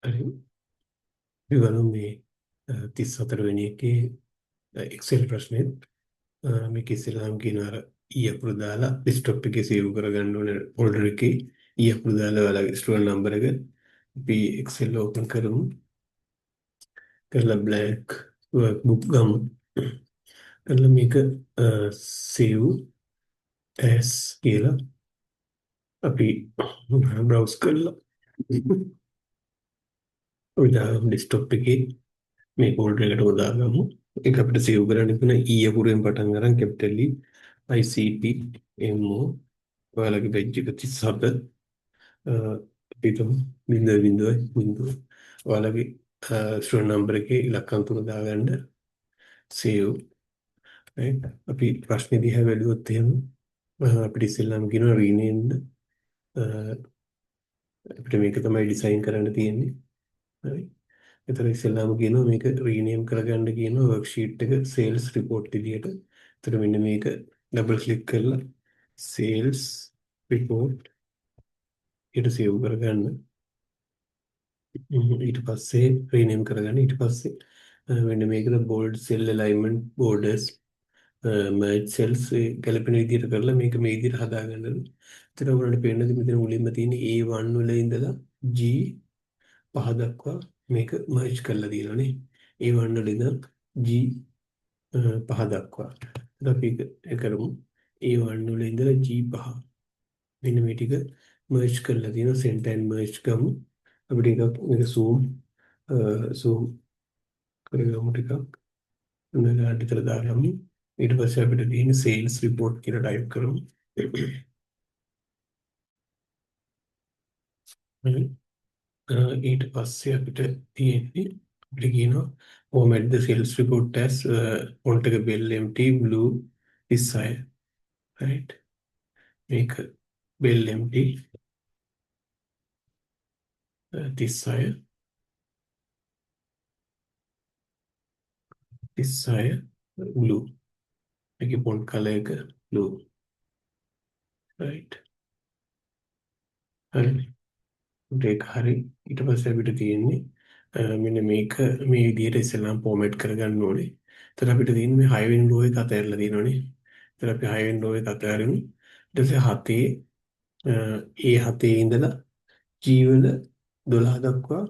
හරි. අපි බලමු මේ 34 වෙනි එකේ එක්සෙල් ප්‍රශ්නේ. මේක ඉස්සෙල්ලාම කියන අර ඊ අකුරු දාලා ඩෙස්ක්ටොප් එකේ සේව් කරගන්න ඕනේ ෆෝල්ඩර් එකේ ඊ අකුරු දාලා ඔයාලගේ ස්ටුඩන්ට් නම්බර් එක අපි එක්සෙල් ඕපන් කරමු. කරලා බ්ලැන්ක් වර්ක්බුක් ගමු. කරලා මේක සේව් ඇස් කියලා අපි බ්‍රවුස් කරලා ඔය ඩෙස්ක්ටොප් එකේ මේ ෆෝල්ඩර් එකට දාගමු. ඒක අපිට සේව් කරන්න ඉන්න ඊ අකුරෙන් පටන් ගන්න කැපිටල් E ICT MO ඔයාලගේ බෙජ් එක 37 පිටු බිඳුව බිඳුව බිඳුව ඔයාලගේ ස්ටුඩන්ට් නම්බර එකේ ඉලක්කම් තුන දාගන්න සේව්. right. අපි ප්‍රශ්නේ දිහා බැලුවොත් එහෙම අපිට ඉස්සෙල්ලාම කියනවා රීනේම්ද අපිට මේක තමයි ඩිසයින් කරන්න තියෙන්නේ. හරි. එතන ඉස්සෙල්ලාම කියනවා මේක රීනේම් කරගන්න කියනවා වර්ක්ෂීට් එක සේල්ස් රිපෝට් විදියට. එතන මෙන්න මේක ඩබල් ක්ලික් කරලා සේල්ස් රිපෝට් ඊට සේව් කරගන්න. ඊට පස්සේ රීනේම් කරගන්න. ඊට පස්සේ මෙන්න මේකද බෝල්ඩ් සෙල් ඇලයින්මන්ට් බෝඩර්ස් මර්ජ් සෙල්ස් ගැලපෙන විදියට කරලා මේක මේ විදියට හදාගන්න. එතන ඔයාලට පේනද මෙතන මුලින්ම තියෙන A1 වල ඉඳලා G5 දක්වා මේක මර්ජ් කරලා තියෙනවානේ. A1 වල ඉඳලා G5 දක්වා. එතන අපි ඒක කරමු. A1 වල ඉඳලා G5 මෙන්න මේ ටික මර්ජ් කරලා තියෙනවා. සෙන්ටර් ඇන්ඩ් මර්ජ් ගමු. අපිට එකක් මේක zoom කරගමු ටිකක්. ගාඩ් විතර දාගමු. ඊට පස්සේ අපිට තියෙන සේල්ස් රිපෝට් කියලා ටයිප් කරමු. ඊට පස්සේ අපිට තියෙන්නේ අපිට කියනවා format the sales report as font එක bell empty blue 36 right. මේක bell empty 36 blue. මේකේ font color එක blue right. හරි. ඒක හරි. ඊට පස්සේ අපිට තියෙන්නේ මෙන්න මේක මේ විදිහට ඉස්සෙල්ලාම ෆෝමැට් කරගන්න ඕනේ. එතන අපිට තියෙන්නේ මේ 6 වෙනි රෝ එක අතහැරලා තියෙනවනේ. එතන අපි 6 වෙනි රෝ එක අතහැරමු. ඊට පස්සේ 7 A7 ඉඳලා G වල 12 දක්වා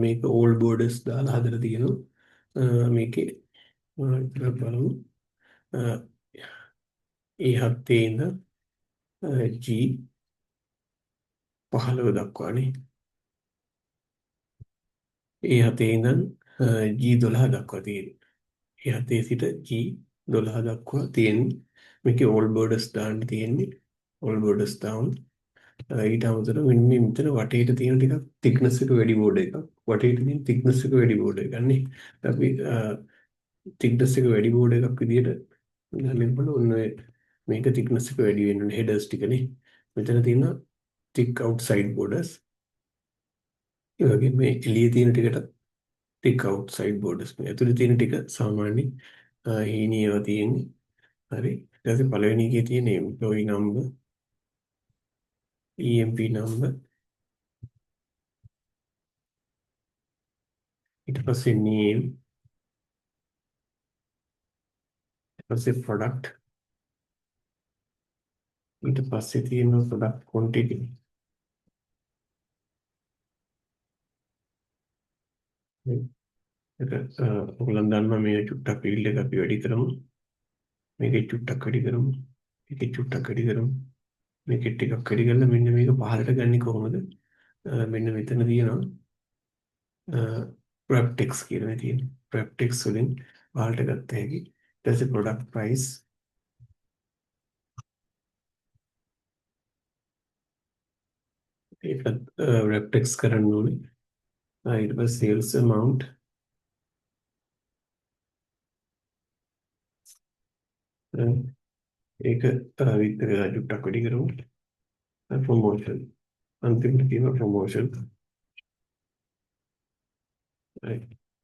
මේක ඕල්ඩ් බෝඩර්ස් දාලා හදලා තියෙනවා. මේකේ ඉතල බලමු. A7 ඉඳලා G15 දක්වානේ. A7 ඉඳන් G12 දක්වා තියෙන්නේ. A7 සිට G12 දක්වා තියෙන්නේ. මේකේ ඕල්ඩ් බෝඩර්ස් දාන්න තියෙන්නේ. ඕල්ඩ් බෝඩර්ස් දාමු. ඊට අමතරව මෙන්න මේ මෙතන වටේට තියෙන ටිකක් thickness එක වැඩි බෝඩ් එකක්. වටේට තියෙන thickness එක වැඩි බෝඩ් එකක් නේ. අපි thickness එක වැඩි බෝඩ් එකක් විදියට ගන්න බලන්න මේක thickness එක වැඩි වෙන්න ඕනේ headers ටිකනේ. මෙතන තියෙන thick outside borders. ඒ වගේ මේ එළියේ තියෙන ටිකට thick outside borders. මේ ඇතුලේ තියෙන ටික සාමාන්‍ය හීනියව තියෙන්නේ. හරි. ඊට පස්සේ පළවෙනි එකේ තියෙන employee number EMP number ඊට පස්සේ name ඊට පස්සේ product ඊට පස්සේ තියෙන product quantity ඒක ඔයගොල්ලන් දන්නවා මේ චුට්ටක් ෆීල්ඩ් එක අපි වැඩි කරමු මේකේ චුට්ටක් වැඩි කරමු මේකේ චුට්ටක් වැඩි කරමු මේකේ ටිකක් වැඩි කරලා මෙන්න මේක පහළට ගන්නේ කොහොමද මෙන්න මෙතන තියෙනවා wrap text කියලා මේ තියෙන wrap text වලින් පහළට ගත්ත හැකි ඊට පස්සේ product price ඒකත් wrap text කරන්න ඕනේ ඊට පස්සේ sales amount ඒක විතර චුට්ටක් වැඩි කරමු promotion අන්තිමට තියෙනවා promotion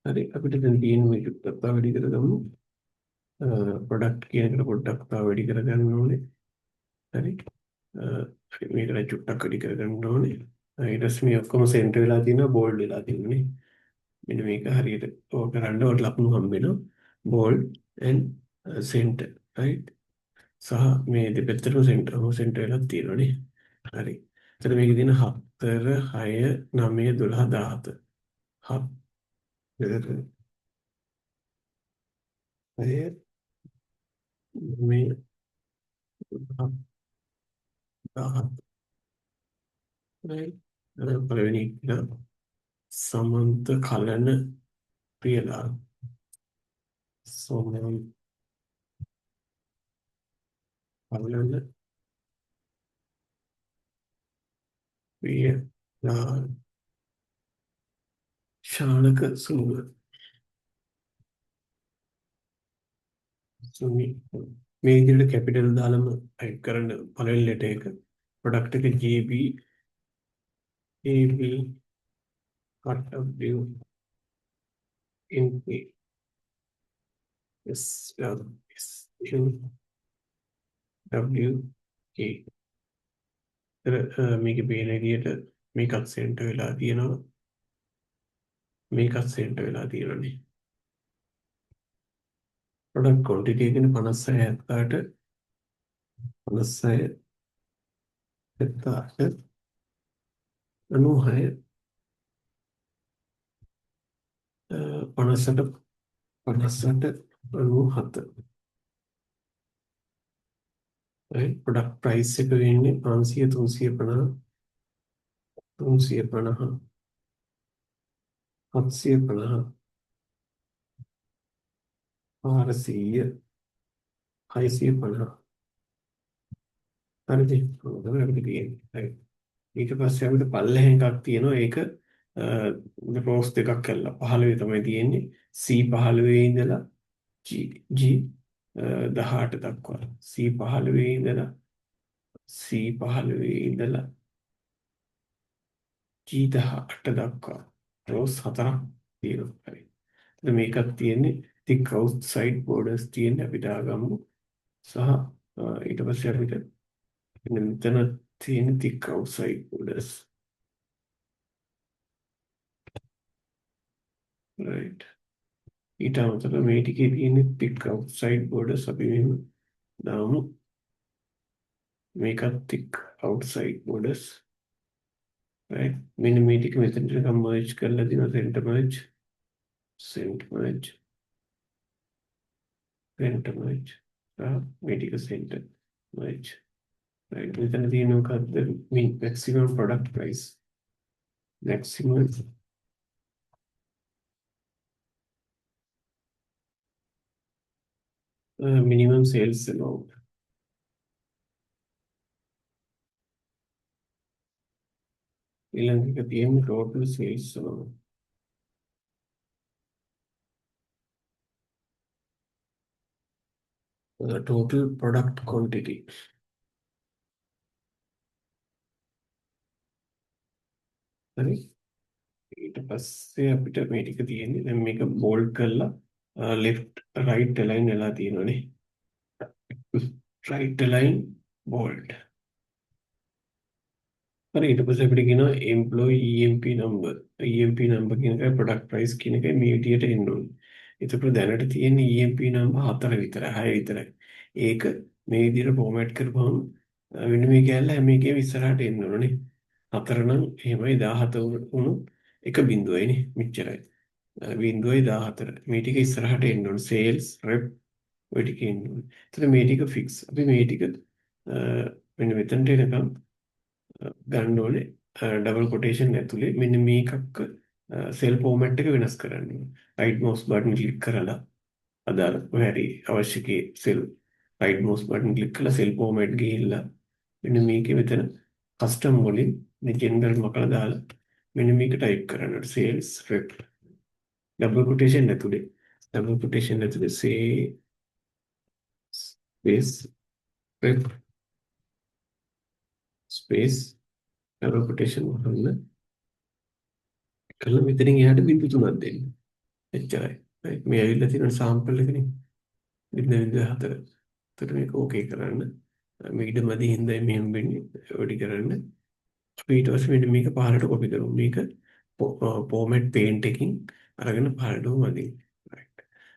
හරි අපිට දැන් තියෙන මේ චුට්ටක් තව වැඩි කරගමු ප්‍රොඩක්ට් කියන එකට පොඩ්ඩක් තව වැඩි කරගන්න ඕනේ හරි මේකට චුට්ටක් වැඩි කරගන්න ඕනේ ඊට පස්සේ මේ ඔක්කොම සෙන්ටර් වෙලා තියෙනවා බෝල්ඩ් වෙලා තියෙනවා නේ. මෙන්න මේක හරියට ඕක කරන්න ඔයාලට ලකුණු හම්බ වෙනවා. Bold and center right. සහ මේ දෙපැත්තටම සෙන්ටර් වෙලා තියෙනවා නේ. හරි. එතන මේකේ තියෙන 4 6 9 12 17. 4 6 9 17. right. පළවෙනි එක සමන්ත කලන ප්‍රියලා. සමන්ත කලන ප්‍රියලා ශානක සුමුද සුමි මේ විදිහට කැපිටල් දාලම ටයිප් කරන්න පළවෙනි ලෙටර් එක ප්‍රොඩක්ට් එක GB AB cut of view in S S U W K. මේක පේන විදිහට මේකත් සෙන්ටර් වෙලා තියෙනවා. මේකත් සෙන්ටර් වෙලා තියෙනවානේ. ප්‍රොඩක්ට් ක්වොන්ටිටි එකනේ 56 78 56 78 96 58 58 97. ප්‍රොඩක්ට් ප්‍රයිස් එක වෙන්නේ 500 350 350 750 400 650. හරිද? තමයි අපිට තියෙන්නේ. හරි. ඊට පස්සේ අපිට පල්ලෙහෙන් එකක් තියෙනවා. ඒක රෝස් දෙකක් කළා. 15 තමයි තියෙන්නේ. C 15 ඉඳලා G 18 දක්වා. C 15 ඉඳලා C 15 ඉඳලා G 18 දක්වා. රෝස් හතරක් තියෙනවා. හරි. එතන මේකක් තියෙන්නේ thick outside borders තියෙන අපිට ආගමු. සහ ඊට පස්සේ අපිට මෙතන තියෙන thick outside borders. right. ඊට අමතරව මේ ටිකේ තියෙන thick outside borders අපි මෙහෙම දාමු. මේකත් thick outside borders. right. මෙන්න මේ ටික මෙතනට merge කරලා දෙනවා center merge. center merge. center merge. මේ ටික center merge. right. මෙතන තියෙන මොකද්ද? maximum product price. maximum minimum sales amount. ඊළඟ එක තියෙන්නේ total sales amount. total product quantity. හරි. ඊට පස්සේ අපිට මේ ටික තියෙන්නේ දැන් මේක බෝල්ඩ් කරලා left right align වෙලා තියෙනවානේ. right align bold. හරි. ඊට පස්සේ අපිට කියනවා employee EMP number. EMP number කියන එකයි product price කියන එකයි මේ විදියට එන්න ඕනේ. එතකොට දැනට තියෙන EMP number 4 විතරයි 6 විතරයි. ඒක මේ විදියට format කරපුවම වෙන මේ කැල්ල හැම එකේම ඉස්සරහට එන්න ඕනේ. 4 නම් එහෙමයි 17 වුණොත් එක බිඳුවයිනේ මෙච්චරයි. බිඳුවයි 14. මේ ටික ඉස්සරහට එන්න ඕනේ. sales rep ඔය ටික එන්න ඕනේ. එතකොට මේ ටික fix. අපි මේ ටික මෙන්න මෙතනට එනකම් ගන්න ඕනේ ඩබල් කොටේෂන් ඇතුලේ මෙන්න මේකක් සෙල් ෆෝමැට් එක වෙනස් කරන්න ඕනේ. රයිට් මවුස් බටන් ක්ලික් කරලා අදාළ කොහරි අවශ්‍ය කී සෙල් රයිට් මවුස් බටන් ක්ලික් කරලා සෙල් ෆෝමැට් ගිහිල්ලා මෙන්න මේකේ මෙතන කස්ටම් වලින් මේ ජෙනරල් මකලා දාලා මෙන්න මේක ටයිප් කරන්න ඕනේ සේල්ස් රෙප් ඩබල් කොටේෂන් ඇතුලේ space rep space double quotation වහන්න කළා මෙතනින් එහාට බිංදු 3ක් දෙන්න. එච්චරයි. right. මේ ඇවිල්ලා තියෙන සාම්පල් එකනේ. 0.4. එතකොට මේක ඕකේ කරන්න. මේ ඉඩමදි හින්දා මෙහෙම වෙන්නේ. ඔඩි කරන්න. අපි ඊට පස්සේ මෙන්න මේක පහළට කොපි කරමු. මේක ෆෝමැට් පේන්ට් එකකින් අරගෙන පහළටම මදින්. right.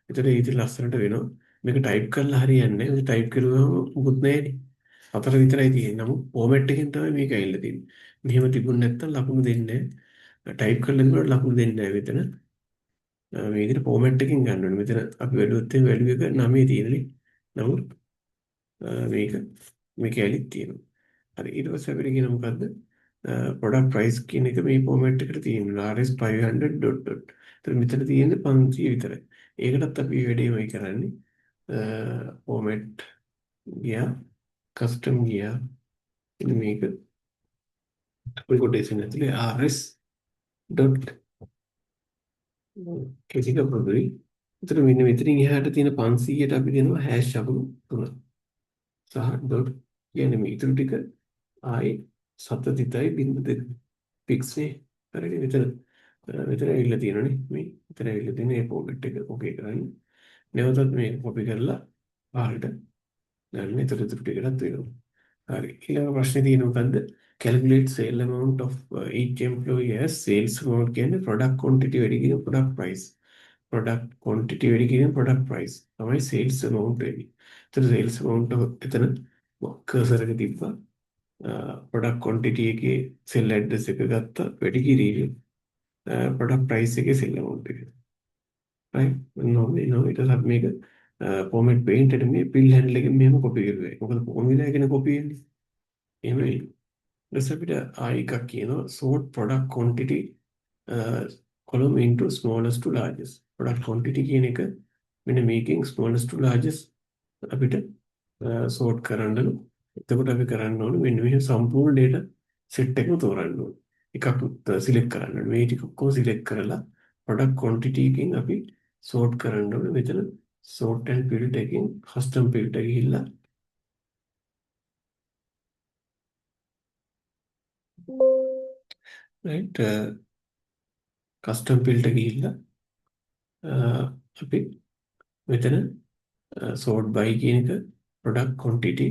එතකොට ඒක ඉතින් ලස්සනට වෙනවා. මේක ටයිප් කරලා හරියන්නේ නැහැ. ඒක ටයිප් කරුවම මුකුත් නැහැනේ. හතර විතරයි තියෙන්නේ. නමුත් ෆෝමැට් එකෙන් තමයි මේක ඇවිල්ලා තියෙන්නේ. මෙහෙම තිබුණ නැත්තම් ලකුණු දෙන්නේ නැහැ. ටයිප් කරලා ඉන්නකොට ලකුණු දෙන්නේ නැහැ මෙතන. මේකට ෆෝමැට් එකකින් ගන්න ඕනේ. මෙතන අපි වැළුවොත් එimhe වැලියු එක 9 තියෙනනේ. නමුත් මේක මේක ඇලිත් තියෙනවා. හරි ඊට පස්සේ අපිට කියන මොකද්ද? product price කියන එක මේ ෆෝමැට් එකට තියෙනවා. RS 500 dot dot. ඒතර මෙතන තියෙන්නේ 500 විතරයි. ඒකටත් අපි මේ වැඩේමයි කරන්නේ. ෆෝමැට් ගියා කස්ටම් ගියා. ඉතින් මේක අපේ කොටේෂන් ඇතුලේ RS dot කෙටික පොදුයි. ඒතර මෙන්න මෙතනින් එහාට තියෙන 500ට අපි දෙනවා හැෂ් අකුරු 3. සහ ඩොට් කියන්නේ මේ ඊටු ටික ආයේ 7.2 පික්ස් නේ. හරිනේ මෙතන ඇවිල්ලා තියෙනනේ මේ මෙතන ඇවිල්ලා තියෙන මේ පොකට් එක ඔකේ කරන්නේ. නැවතත් මේ කොපි කරලා පහළට ගන්න. ඒතර ඊටු ටිකටත් වෙනවා. හරි ඊළඟ ප්‍රශ්නේ තියෙන මොකද්ද? calculate sale amount of each employee as sales amount කියන්නේ product quantity වැඩි කියන product price. product quantity වැඩි කියන product price තමයි sales amount වෙන්නේ. ඒතර sales amount එතන cursor එක තිබ්බා. product quantity එකේ sell address එක ගත්තා වැඩි කිරීම product price එකේ sell amount එක. right නෝ ඊට පස්සේ මේක format paint එකට මේ pill handle එකෙන් මෙහෙම copy කරුවා. මොකද formula එකනේ copy වෙන්නේ. එහෙම ඊට පස්සේ අපිට ආයි එකක් කියනවා sort product quantity column into smallest to largest. product quantity කියන එක මෙන්න මේකෙන් smallest to largest අපිට sort කරන්නලු. එතකොට අපි කරන්න ඕනේ මෙන්න මේ සම්පූර්ණ data set එකම තෝරන්න ඕනේ. එකක් select කරන්න ඕනේ. මේ ටික ඔක්කොම select කරලා product quantity එකෙන් අපි sort කරන්න ඕනේ. මෙතන sort and filter එකෙන් custom filter එක ගිහිල්ලා right custom filter ගිහිල්ලා අපි මෙතන sort by කියන එක product quantity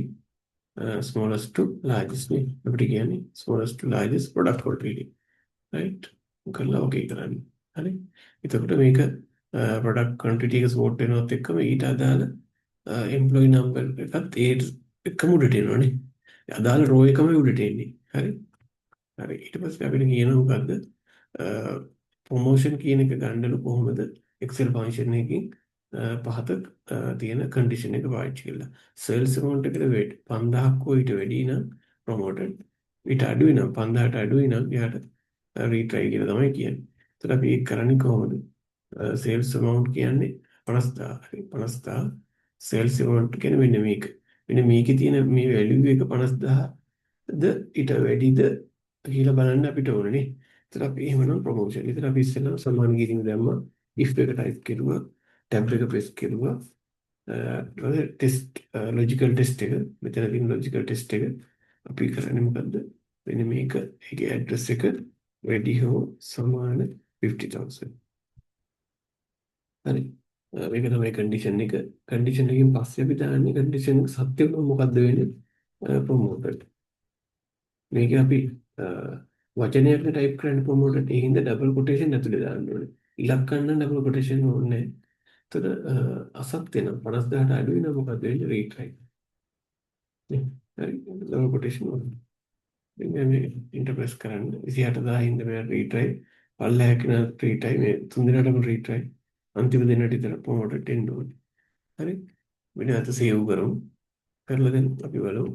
smallest to largest නේ අපිට කියන්නේ smallest to largest product quantity right කරලා okay කරන්න හරි එතකොට මේක product quantity එක sort වෙනවත් එක්කම ඊට අදාළ employee number එකත් ඒ එකම උඩට එනවනේ අදාළ row එකම උඩට එන්නේ හරි හරි ඊට පස්සේ අපිට කියනවා මොකද්ද ප්‍රොමෝෂන් කියන එක ගන්නලු කොහොමද Excel function එකකින් පහත තියෙන condition එක පාවිච්චි කරලා sales amount එකට weight 5000ක් හෝ ඊට වැඩි නම් promoted ඊට අඩුයි නම් 5000ට අඩුයි නම් එයාට retry කියලා තමයි කියන්නේ. ඒතර අපි ඒක කරන්නේ කොහොමද? sales amount කියන්නේ 50000 හරි 50000 sales amount කියන්නේ මෙන්න මේක. මෙන්න මේකේ තියෙන මේ value එක 50000ද ඊට වැඩිද කියලා බලන්න අපිට ඕනේ නේ. ඒතර අපි එහෙමනම් ප්‍රොමෝෂන්. ඒතර අපි ඉස්සෙල්ලා සම්මාන කිරීම දැම්මා. if එක ටයිප් කරුවා. tab එක press කරුවා. ටෙස්ට් ලොජිකල් ටෙස්ට් එක මෙතන තියෙන ලොජිකල් ටෙස්ට් එක අපි කරන්නේ මොකද්ද? මෙන්න මේක ඒකේ ඇඩ්‍රස් එක වැඩි හෝ සමාන 50000. හරි. මේක තමයි කන්ඩිෂන් එක. කන්ඩිෂන් එකෙන් පස්සේ අපි දාන්නේ කන්ඩිෂන් එක සත්‍ය වුණොත් මොකද්ද වෙන්නේ? ප්‍රොමෝටඩ්. මේක අපි වචනයක් ටයිප් කරන්න ප්‍රොමෝටඩ් ඒ හින්දා ඩබල් කොටේෂන් ඇතුලේ දාන්න ඕනේ. ඉලක්කන්න ඩබල් කොටේෂන් ඕනේ නැහැ. එතකොට අසත්‍ය නම් 50000ට අඩුයි නම් මොකද වෙන්නේ? රීට්‍රයි. නේ? හරි. ඩබල් කොටේෂන් ඕනේ. දැන් මේ ඉන්ටර්ප්‍රෙස් කරන්න 26000 හින්දා මේ රීට්‍රයි පල්ලෙහා කියන රීට්‍රයි මේ තුන් දිනටම රීට්‍රයි අන්තිම දිනට විතර ප්‍රොමෝටඩ් එන්න ඕනේ. හරි. මෙන්න අත සේව් කරමු. කරලා දැන් අපි බලමු.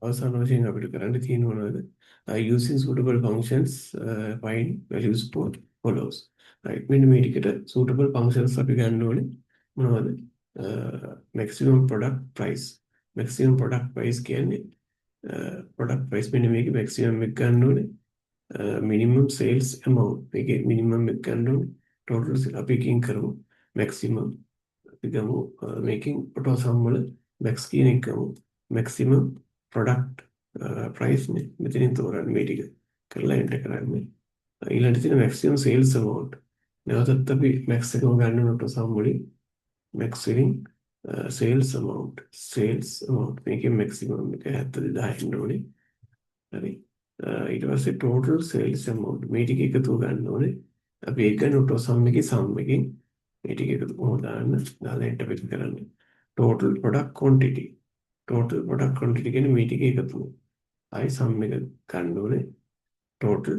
අවසාන වශයෙන් අපිට කරන්න තියෙන මොනවද? Using suitable functions find values for follows. right මෙන්න මේ ටිකට suitable functions අපි ගන්න ඕනේ මොනවද? maximum product price. maximum product price කියන්නේ product price මෙන්න මේකේ maximum එක ගන්න ඕනේ. minimum sales amount මේකේ minimum එක ගන්න ඕනේ. total අපි එකකින් කරමු maximum අපි ගමු මේකෙන් auto sum වල max කියන එක ගමු maximum product price නේ මෙතනින් තෝරන්නේ මේ ටික කරලා එන්ටර් කරන්නේ ඊළඟට තියෙන maximum sales amount නැවතත් අපි max එකම ගන්න ඕනට sum වලින් max වලින් sales amount මේකේ maximum එක 72000 ඉන්න ඕනේ හරි ඊට පස්සේ total sales amount මේ ටික එකතු ගන්න ඕනේ. අපි ඒක නෝටෝ සම් එකේ සම් එකෙන් මේ ටික එකතු කොහොමද දාලා enter පිට කරන්න. total product quantity. total product quantity කියන්නේ මේ ටික එකතු. ආයි සම් එක ගන්න ඕනේ. total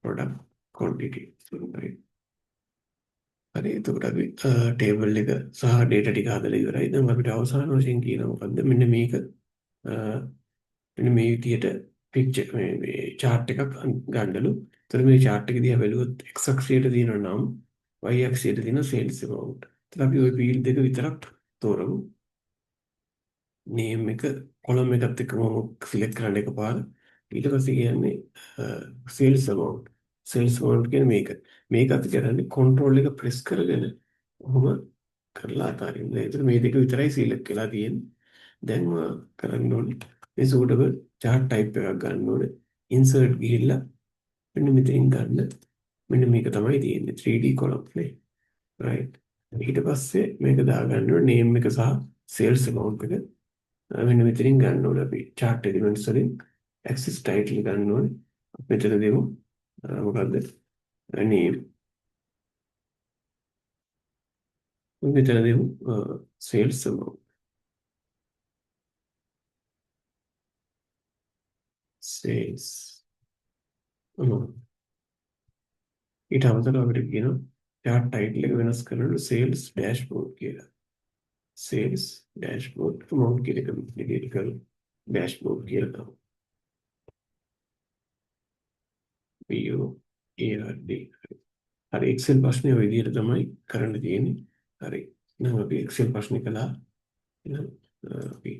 product quantity. හරි එතකොට අපි ටේබල් එක සහ ඩේටා ටික හදලා ඉවරයි. දැන් අපිට අවසාන වශයෙන් කියනවා මොකද්ද? මෙන්න මේක මෙන්න මේ විදිහට පික්චර් මේ chart එකක් ගන්නලු. එතකොට මේ chart එක දිහා බැලුවොත් x අක්ෂයට තියෙනවා නම් y අක්ෂයට තියෙනවා sales amount. එතකොට අපි ওই field දෙක විතරක් තෝරමු. name එක column එකත් එක්කම select කරන්න එකපාර. ඊට පස්සේ කියන්නේ sales amount. sales amount කියන්නේ මේක. මේක අපි කරන්නේ control එක press කරගෙන ඔහොම කරලා අතාරින්න. ඒතර මේ දෙක විතරයි select වෙලා තියෙන්නේ. දැන් කරන්න ඕනේ මේ suitable chart type එකක් ගන්න ඕනේ. insert ගිහිල්ලා මෙන්න මෙතනින් ගන්න. මෙන්න මේක තමයි තියෙන්නේ 3D column නේ. right. ඊට පස්සේ මේක දාගන්න ඕනේ name එක සහ sales amount එක. මෙන්න මෙතනින් ගන්න ඕනේ අපි chart elements වලින් axis title ගන්න ඕනේ. මෙතන දෙමු. මොකද්ද? name. මෙතන දෙමු sales amount. sales amount. ඊට අමතරව අපිට කියනවා chart title එක වෙනස් කරනකොට sales dashboard කියලා. sales dashboard amount කියලා ක්ලික් කරලා dashboard කියලා තමයි. BOARD. හරි Excel ප්‍රශ්නේ ඔය විදිහට තමයි කරන්න තියෙන්නේ. හරි. නම් අපි Excel ප්‍රශ්නේ කළා. එහෙනම් අපි